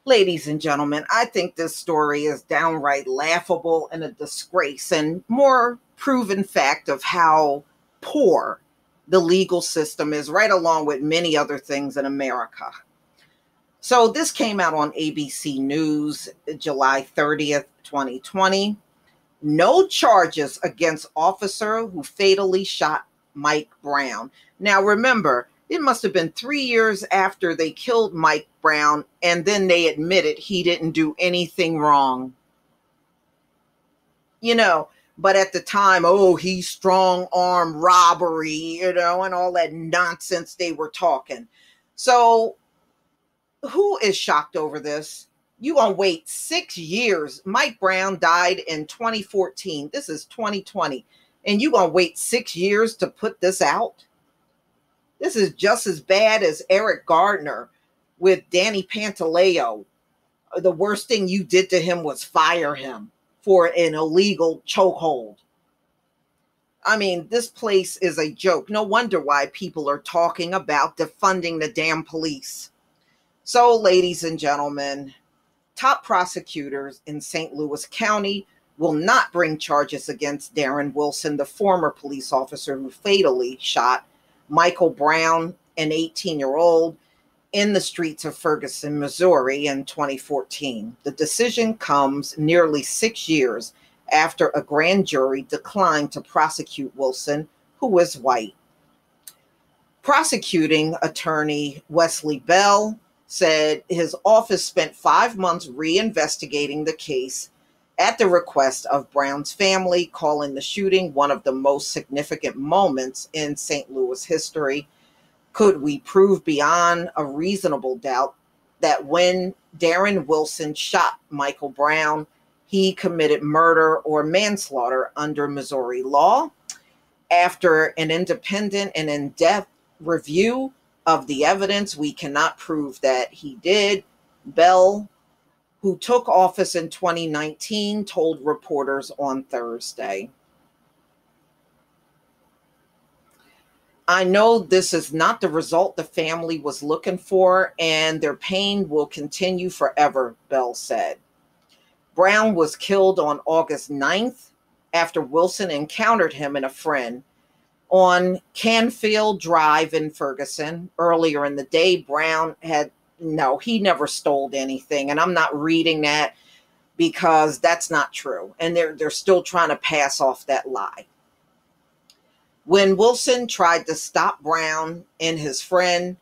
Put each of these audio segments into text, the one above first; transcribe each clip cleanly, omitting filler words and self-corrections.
Ladies and gentlemen, I think this story is downright laughable and a disgrace, and more proven fact of how poor the legal system is, right along with many other things in America. So, this came out on ABC News July 30th, 2020. No charges against officer who fatally shot Mike Brown. Now, remember, it must have been 3 years after they killed Mike Brown, and then they admitted he didn't do anything wrong. You know, but at the time, oh, he's strong arm robbery, and all that nonsense they were talking. So, who is shocked over this? You gonna wait 6 years. Mike Brown died in 2014. This is 2020. And you gonna wait 6 years to put this out? This is just as bad as Eric Gardner with Danny Pantaleo. The worst thing you did to him was fire him for an illegal chokehold. I mean, this place is a joke. No wonder why people are talking about defunding the damn police. So, ladies and gentlemen, top prosecutors in St. Louis County will not bring charges against Darren Wilson, the former police officer who fatally shot Michael Brown, an 18-year-old, in the streets of Ferguson, Missouri in 2014. The decision comes nearly 6 years after a grand jury declined to prosecute Wilson, who is white. Prosecuting attorney Wesley Bell said his office spent 5 months reinvestigating the case at the request of Brown's family, calling the shooting one of the most significant moments in St. Louis history. Could we prove beyond a reasonable doubt that when Darren Wilson shot Michael Brown, he committed murder or manslaughter under Missouri law? After an independent and in-depth review of the evidence, we cannot prove that he did. Bell, who took office in 2019, told reporters on Thursday. I know this is not the result the family was looking for, and their pain will continue forever, Bell said. Brown was killed on August 9th after Wilson encountered him and a friend on Canfield Drive in Ferguson. Earlier in the day, Brown he never stole anything. And I'm not reading that because that's not true. And they're still trying to pass off that lie. When Wilson tried to stop Brown and his friend,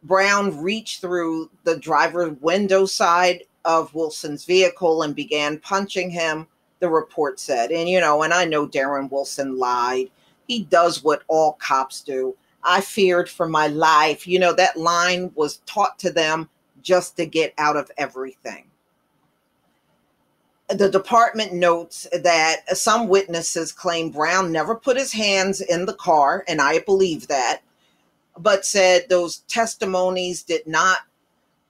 Brown reached through the driver's window side of Wilson's vehicle and began punching him, the report said. And I know Darren Wilson lied. He does what all cops do. I feared for my life. That line was taught to them just to get out of everything. The department notes that some witnesses claim Brown never put his hands in the car, and I believe that, but said those testimonies did not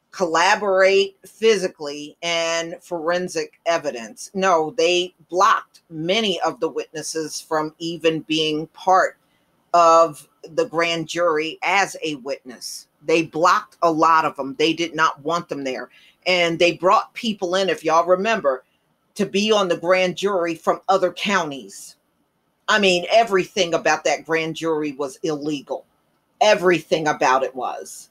collaborate physically and forensic evidence. No, they blocked many of the witnesses from even being part of the grand jury as a witness. They blocked a lot of them. They did not want them there. And they brought people in, if y'all remember, to be on the grand jury from other counties. I mean, everything about that grand jury was illegal. Everything about it was.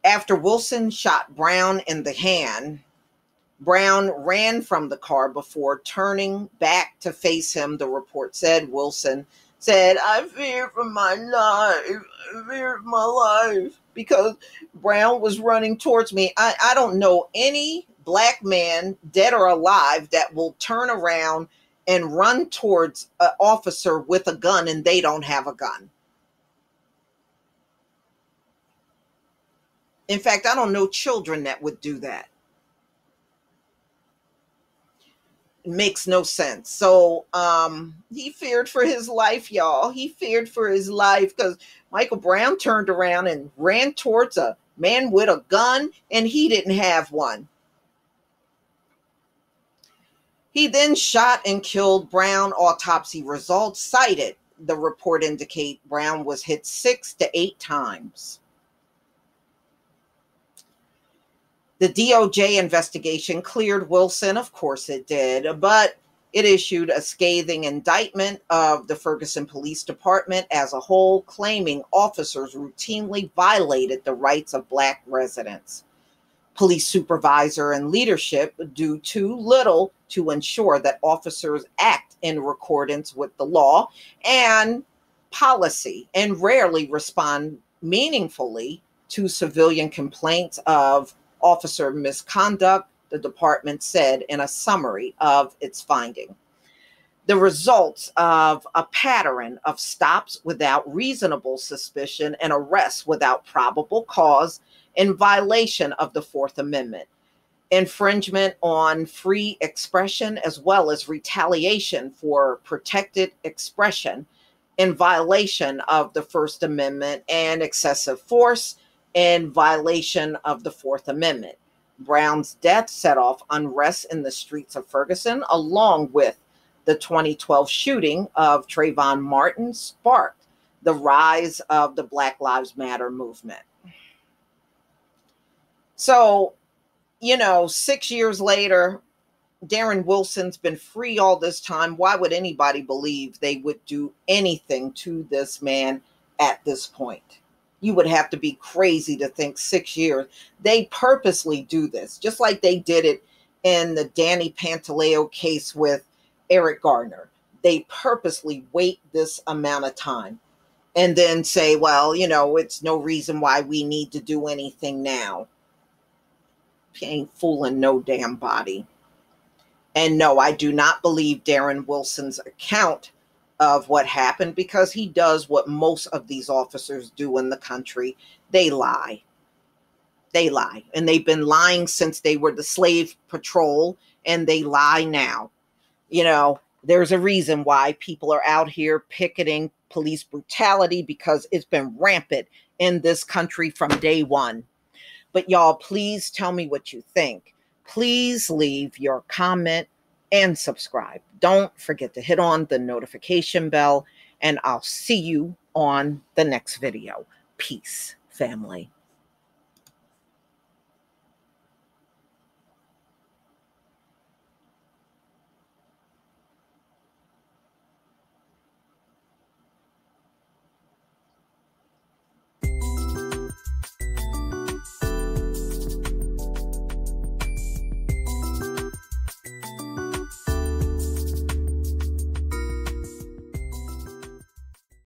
After Wilson shot Brown in the hand, Brown ran from the car before turning back to face him, the report said. Wilson said, "I fear for my life. I fear for my life," because Brown was running towards me. I don't know any black man, dead or alive, that will turn around and run towards an officer with a gun and they don't have a gun. In fact, I don't know children that would do that. It makes no sense. So he feared for his life, y'all. He feared for his life because Michael Brown turned around and ran towards a man with a gun, and he didn't have one. He then shot and killed Brown. Autopsy results cited. The report indicate Brown was hit 6 to 8 times. The DOJ investigation cleared Wilson, of course it did, but it issued a scathing indictment of the Ferguson Police Department as a whole, claiming officers routinely violated the rights of Black residents. Police supervisor and leadership do too little to ensure that officers act in accordance with the law and policy, and rarely respond meaningfully to civilian complaints of officer misconduct, the department said in a summary of its finding. The results of a pattern of stops without reasonable suspicion and arrests without probable cause in violation of the Fourth Amendment, infringement on free expression, as well as retaliation for protected expression in violation of the First Amendment, and excessive force in violation of the Fourth Amendment. Brown's death set off unrest in the streets of Ferguson, along with the 2012 shooting of Trayvon Martin sparked the rise of the Black Lives Matter movement. So, 6 years later, Darren Wilson's been free all this time. Why would anybody believe they would do anything to this man at this point? You would have to be crazy to think 6 years. They purposely do this, just like they did it in the Danny Pantaleo case with Eric Gardner. They purposely wait this amount of time and then say, well, it's no reason why we need to do anything now. You ain't fooling no damn body. And no, I do not believe Darren Wilson's account of what happened, because he does what most of these officers do in the country. They lie. They lie. And they've been lying since they were the slave patrol, and they lie now. There's a reason why people are out here picketing police brutality, because it's been rampant in this country from day one. But y'all, please tell me what you think. Please leave your comment and subscribe. Don't forget to hit on the notification bell, and I'll see you on the next video. Peace, family.